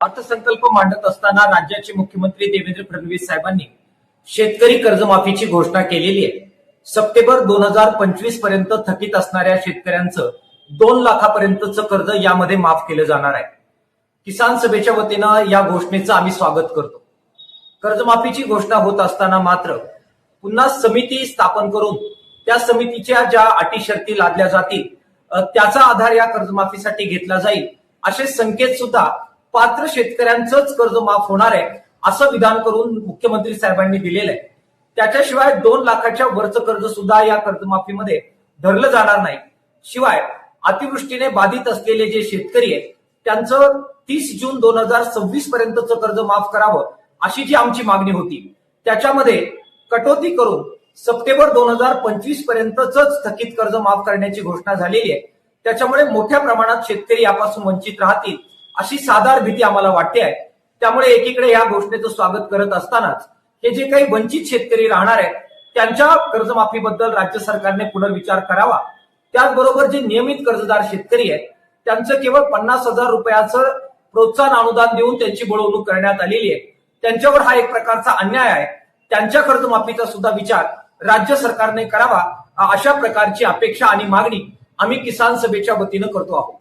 अर्थसंकल्प मांडत असताना राज्याचे मुख्यमंत्री देवेंद्र फडणवीस साहेबांनी शेतकरी कर्जमाफीची घोषणा केलेली आहे। सप्टेंबर 2025 पर्यंत थकीत असणाऱ्या शेतकऱ्यांचं 2 लाखापर्यंतचं कर्ज यामध्ये माफ केलं जाणार आहे। किसान सभेच्या वतीनं या घोषणेचं आम्ही स्वागत करतो। कर्जमाफीची घोषणा होत असताना मात्र पुन्हा समिती स्थापन करून त्या समितीच्या ज्या अटी शर्ती लादल्या जातील त्याचा आधार या कर्जमाफीसाठी घेतला जाईल असे संकेत सुद्धा पात्र शेतकऱ्यांचंच कर्ज माफ होणार आहे असं विधान करून मुख्यमंत्री साहेबांनी दिलेलं आहे। त्याच्याशिवाय 2 लाखाच्या वरचं कर्ज सुद्धा या कर्जमाफीमध्ये धरलं जाणार नाही। शिवाय अतिवृष्टीने बाधित असलेले जे शेतकरी आहेत त्यांचं 30 जून 2026 पर्यंतचं कर्ज माफ करावं अशी जी आमची मागणी होती त्याच्यामध्ये कटौती करून सप्टेंबर 2025 पर्यंतच थकीत कर्ज माफ करण्याची घोषणा झालेली आहे। त्याच्यामुळे मोठ्या प्रमाणात शेतकरी यापासून वंचित राहतील अशी साधार भीती आम्हाला वाटते आहे। त्यामुळे एकीकडे या घोषणेचं स्वागत करत असतानाच हे जे काही वंचित शेतकरी राहणार आहेत त्यांच्या कर्जमाफीबद्दल राज्य सरकारने पुनर्विचार करावा। त्याचबरोबर जे नियमित कर्जदार शेतकरी आहेत त्यांचं केवळ 50,000 रुपयाचं प्रोत्साहन अनुदान देऊन त्यांची बळवणूक करण्यात आलेली आहे। त्यांच्यावर हा एक प्रकारचा अन्याय आहे। त्यांच्या कर्जमाफीचा सुद्धा विचार राज्य सरकारने करावा अशा प्रकारची अपेक्षा आणि मागणी आम्ही किसान सभेच्या वतीनं करतो आहोत।